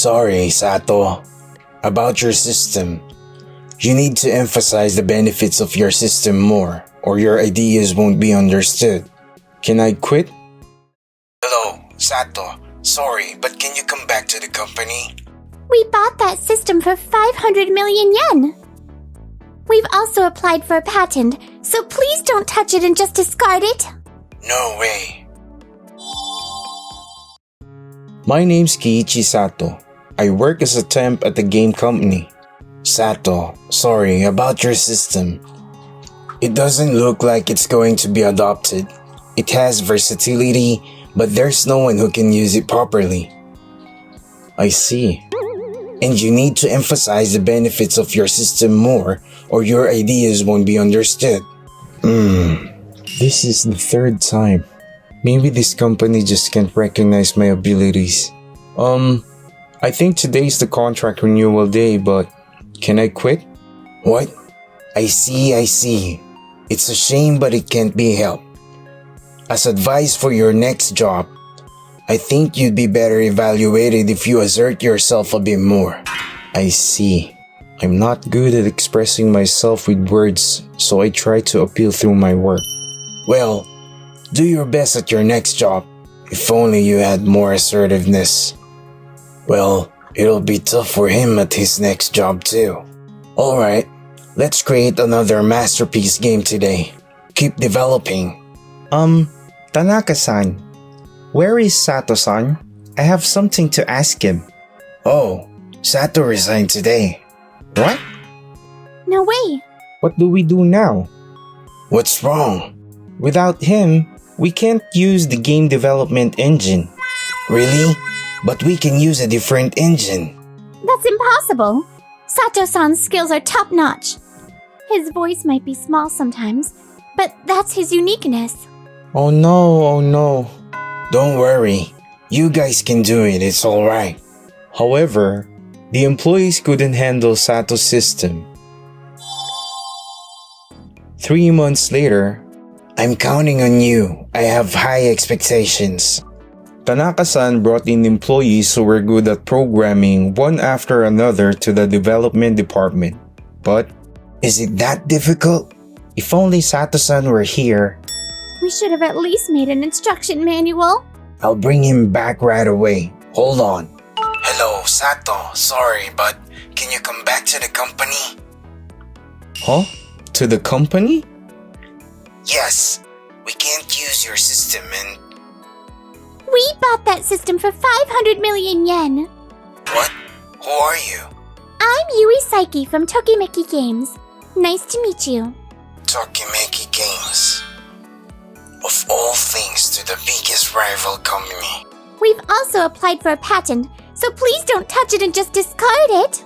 Sorry, Sato. About your system. You need to emphasize the benefits of your system more, or your ideas won't be understood. Can I quit? Hello, Sato. Sorry, but can you come back to the company? We bought that system for 500 million yen. We've also applied for a patent, so please don't touch it and just discard it. No way. My name's Kiichi Sato. I work as a temp at the game company. Sato, sorry about your system. It doesn't look like it's going to be adopted. It has versatility, but there's no one who can use it properly. I see. And you need to emphasize the benefits of your system more, or your ideas won't be understood. This is the third time. Maybe this company just can't recognize my abilities. I think today's the contract renewal day, but can I quit? What? I see. It's a shame, but it can't be helped. As advice for your next job, I think you'd be better evaluated if you assert yourself a bit more. I see. I'm not good at expressing myself with words, so I try to appeal through my work. Well, do your best at your next job. If only you had more assertiveness. Well, it'll be tough for him at his next job too. Alright, let's create another masterpiece game today. Keep developing. Tanaka-san, where is Sato-san? I have something to ask him. Oh, Sato resigned today. What? No way. What do we do now? What's wrong? Without him, we can't use the game development engine. Really? But we can use a different engine. That's impossible. Sato-san's skills are top-notch. His voice might be small sometimes, but that's his uniqueness. Oh no. Don't worry. You guys can do it, it's alright. However, the employees couldn't handle Sato's system. 3 months later, I'm counting on you. I have high expectations. Tanaka-san brought in employees who were good at programming one after another to the development department. But, is it that difficult? If only Sato-san were here. We should have at least made an instruction manual. I'll bring him back right away. Hold on. Hello, Sato. Sorry, but can you come back to the company? Huh? To the company? Yes. We can't use your system and... We bought that system for 500 million yen. What? Who are you? I'm Yui Saiki from Tokimeki Games. Nice to meet you. Tokimeki Games. Of all things, to the biggest rival company. We've also applied for a patent, so please don't touch it and just discard it.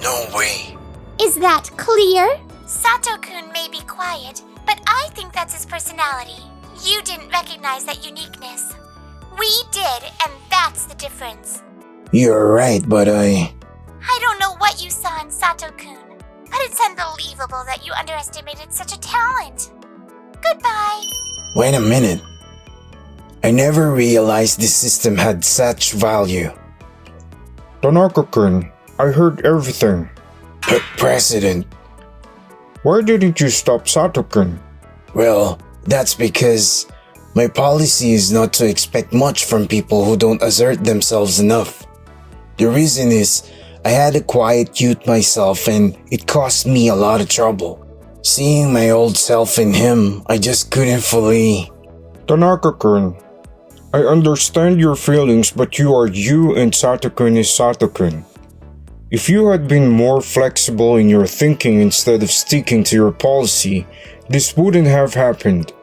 No way. Is that clear? Sato-kun may be quiet, but I think that's his personality. You didn't recognize that uniqueness. We did, and that's the difference. You're right, but I don't know what you saw in Sato-kun, but it's unbelievable that you underestimated such a talent. Goodbye. Wait a minute. I never realized this system had such value. Tanaka-kun, I heard everything. President. Why didn't you stop Sato-kun? Well, that's because my policy is not to expect much from people who don't assert themselves enough. The reason is, I had a quiet youth myself and it cost me a lot of trouble. Seeing my old self in him, I just couldn't fully... Tanaka-kun, I understand your feelings, but you are you and Sato-kun is Sato-kun. If you had been more flexible in your thinking instead of sticking to your policy, this wouldn't have happened.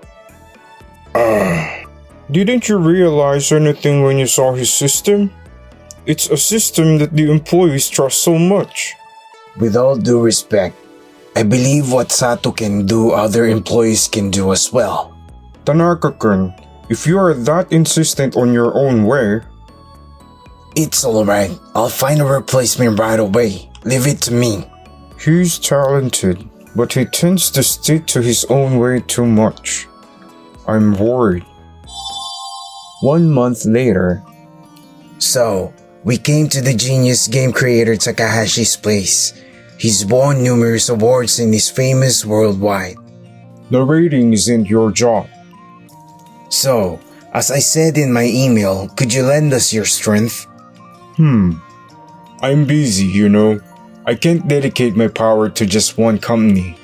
Didn't you realize anything when you saw his system? It's a system that the employees trust so much. With all due respect, I believe what Sato can do, other employees can do as well. Tanaka-kun, if you are that insistent on your own way... It's alright. I'll find a replacement right away. Leave it to me. He's talented, but he tends to stick to his own way too much. I'm worried. 1 month later. So, We came to the genius game creator Takahashi's place. He's won numerous awards and is famous worldwide. Narrating isn't your job. So, as I said in my email, could you lend us your strength? I'm busy, you know. I can't dedicate my power to just one company.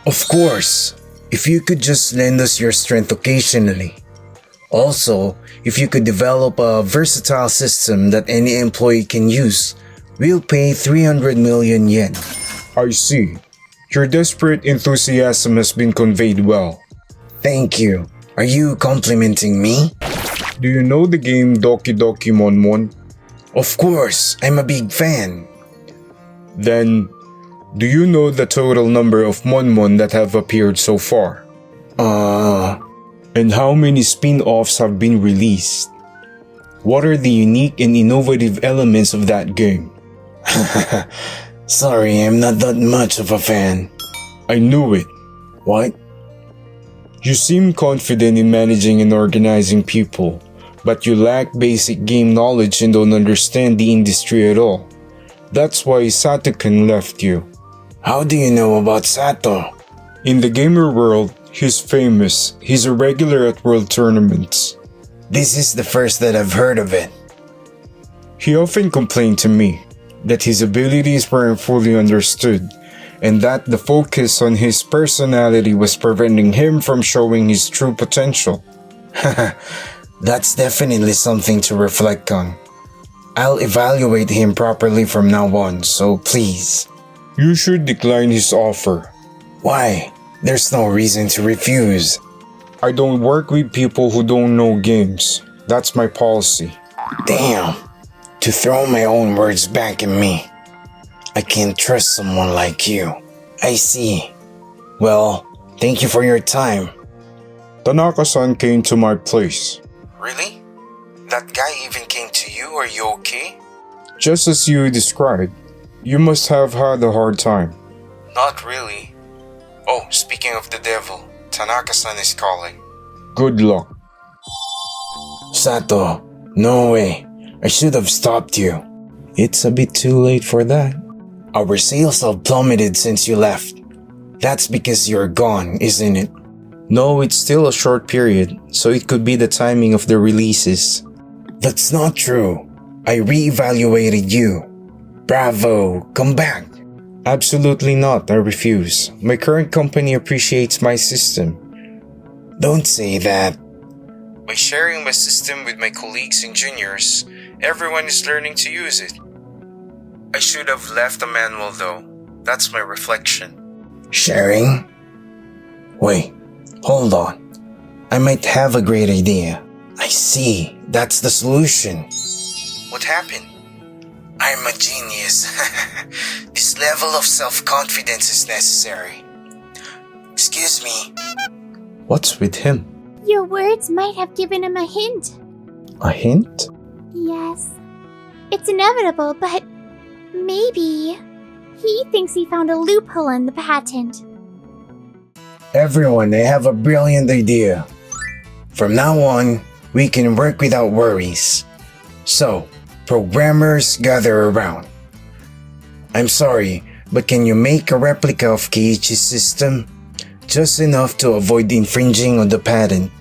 Of course, if you could just lend us your strength occasionally. Also, if you could develop a versatile system that any employee can use, we'll pay 300 million yen. I see. Your desperate enthusiasm has been conveyed well. Thank you. Are you complimenting me? Do you know the game Doki Doki Monmon? Of course, I'm a big fan. Then, do you know the total number of Monmon that have appeared so far? And how many spin-offs have been released? What are the unique and innovative elements of that game? Sorry, I'm not that much of a fan. I knew it. What? You seem confident in managing and organizing people, but you lack basic game knowledge and don't understand the industry at all. That's why Sato-kun left you. How do you know about Sato? In the gamer world, he's famous. He's a regular at world tournaments. This is the first that I've heard of it. He often complained to me that his abilities weren't fully understood and that the focus on his personality was preventing him from showing his true potential. That's definitely something to reflect on. I'll evaluate him properly from now on, so please. You should decline his offer. Why? There's no reason to refuse. I don't work with people who don't know games. That's my policy. Damn. To throw my own words back at me. I can't trust someone like you. I see. Well, thank you for your time. Tanaka-san came to my place. Really? That guy even came to you? Are you okay? Just as you described. You must have had a hard time. Not really. Oh, speaking of the devil, Tanaka-san is calling. Good luck. Sato, no way. I should have stopped you. It's a bit too late for that. Our sales have plummeted since you left. That's because you're gone, isn't it? No, it's still a short period, so it could be the timing of the releases. That's not true. I re-evaluated you. Bravo, come back. Absolutely not, I refuse. My current company appreciates my system. Don't say that. By sharing my system with my colleagues and juniors, everyone is learning to use it. I should have left a manual though. That's my reflection. Sharing? Wait, hold on. I might have a great idea. I see, that's the solution. What happened? I'm a genius. This level of self-confidence is necessary. Excuse me. What's with him? Your words might have given him a hint. A hint? Yes. It's inevitable, but maybe he thinks he found a loophole in the patent. Everyone, I have a brilliant idea. From now on, we can work without worries. So, programmers, gather around. I'm sorry, but can you make a replica of Keiichi's system? Just enough to avoid infringing on the patent.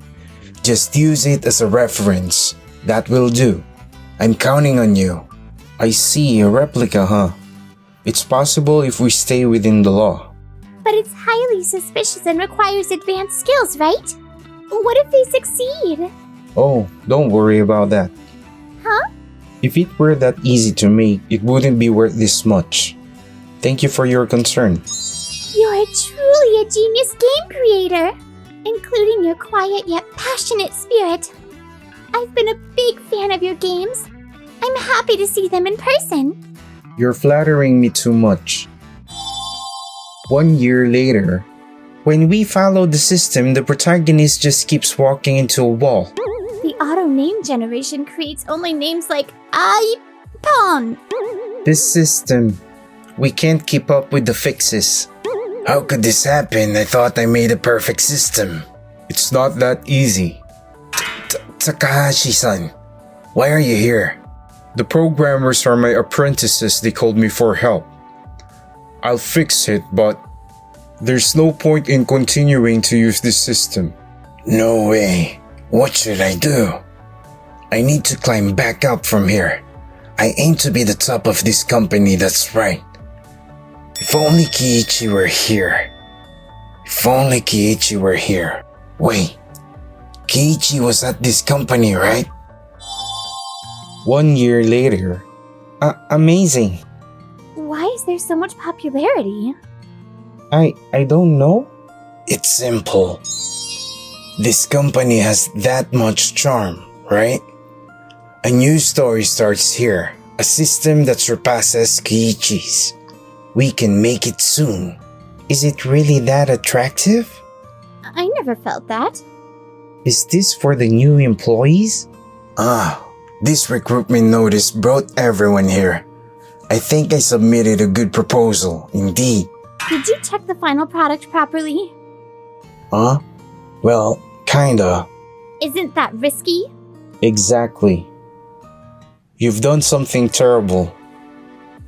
Just use it as a reference. That will do. I'm counting on you. I see, a replica, huh? It's possible if we stay within the law. But it's highly suspicious and requires advanced skills, right? What if they succeed? Oh, don't worry about that. Huh? If it were that easy to make, it wouldn't be worth this much. Thank you for your concern. You're truly a genius game creator, including your quiet yet passionate spirit. I've been a big fan of your games. I'm happy to see them in person. You're flattering me too much. 1 year later, when we follow the system, the protagonist just keeps walking into a wall. The auto name generation creates only names like iPon. This system, we can't keep up with the fixes. How could this happen? I thought I made a perfect system. It's not that easy. Takahashi-san, why are you here? The programmers are my apprentices, they called me for help. I'll fix it, but there's no point in continuing to use this system. No way. What should I do? I need to climb back up from here. I aim to be the top of this company, that's right. If only Kiichi were here. If only Kiichi were here. Wait, Kiichi was at this company, right? 1 year later. Amazing. Why is there so much popularity? I don't know. It's simple. This company has that much charm, right? A new story starts here. A system that surpasses Kiichi's. We can make it soon. Is it really that attractive? I never felt that. Is this for the new employees? This recruitment notice brought everyone here. I think I submitted a good proposal, indeed. Did you check the final product properly? Well, kinda. Isn't that risky? Exactly. You've done something terrible.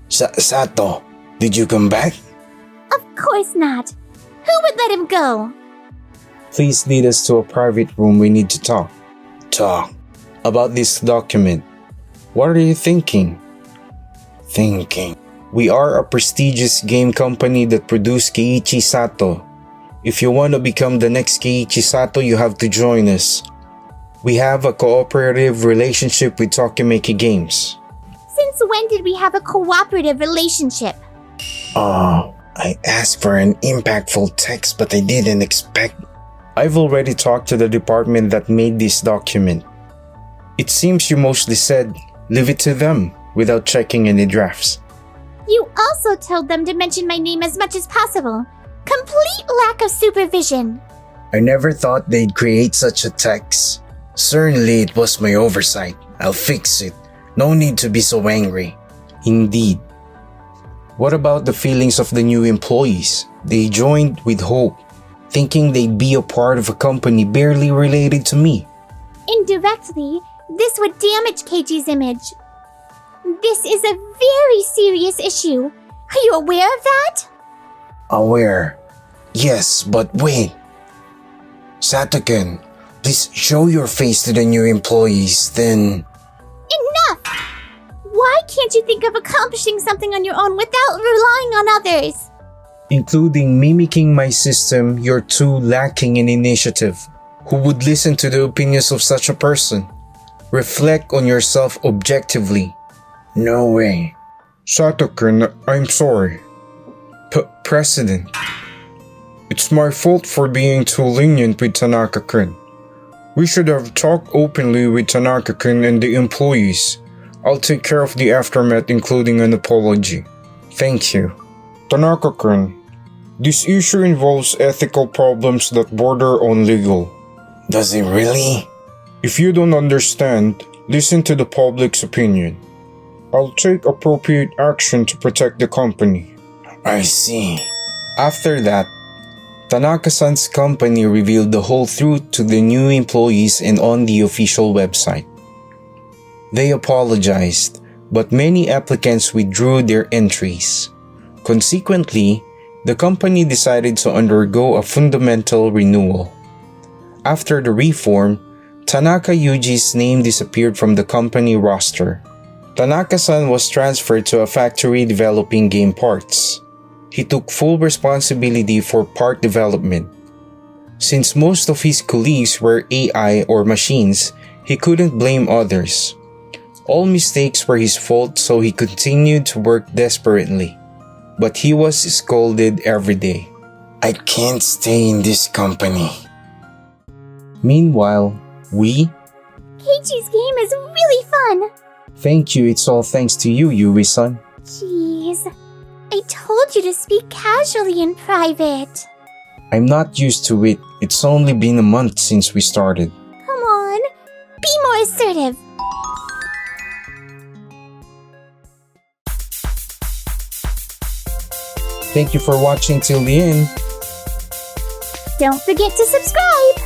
Sato, did you come back? Of course not. Who would let him go? Please lead us to a private room, we need to talk. Talk. About this document. What are you thinking? Thinking. We are a prestigious game company that produced Keiichi Sato. If you want to become the next Keiichi Sato, you have to join us. We have a cooperative relationship with Tokimeki Games. Since when did we have a cooperative relationship? I asked for an impactful text, but I didn't expect. I've already talked to the department that made this document. It seems you mostly said, leave it to them, without checking any drafts. You also told them to mention my name as much as possible. Complete lack of supervision. I never thought they'd create such a text. Certainly it was my oversight. I'll fix it. No need to be so angry. Indeed. What about the feelings of the new employees? They joined with hope, thinking they'd be a part of a company barely related to me. Indirectly, this would damage Keiichi's image. This is a very serious issue. Are you aware of that? Aware. Yes, but wait. Sato-kun, please show your face to the new employees, then... Enough! Why can't you think of accomplishing something on your own without relying on others? Including mimicking my system, you're too lacking in initiative. Who would listen to the opinions of such a person? Reflect on yourself objectively. No way. Sato-kun, I'm sorry. President. It's my fault for being too lenient with Tanaka-kun. We should have talked openly with Tanaka-kun and the employees. I'll take care of the aftermath, including an apology. Thank you. Tanaka-kun, this issue involves ethical problems that border on legal. Does it really? If you don't understand, listen to the public's opinion. I'll take appropriate action to protect the company. I see. After that, Tanaka-san's company revealed the whole truth to the new employees and on the official website. They apologized, but many applicants withdrew their entries. Consequently, the company decided to undergo a fundamental renewal. After the reform, Tanaka Yuji's name disappeared from the company roster. Tanaka-san was transferred to a factory developing game parts. He took full responsibility for part development. Since most of his colleagues were AI or machines, he couldn't blame others. All mistakes were his fault, so he continued to work desperately. But he was scolded every day. I can't stay in this company. Meanwhile, Keiichi's game is really fun. Thank you, it's all thanks to you, Yui-san. Jeez. I told you to speak casually in private. I'm not used to it. It's only been a month since we started. Come on. Be more assertive. Thank you for watching till the end. Don't forget to subscribe.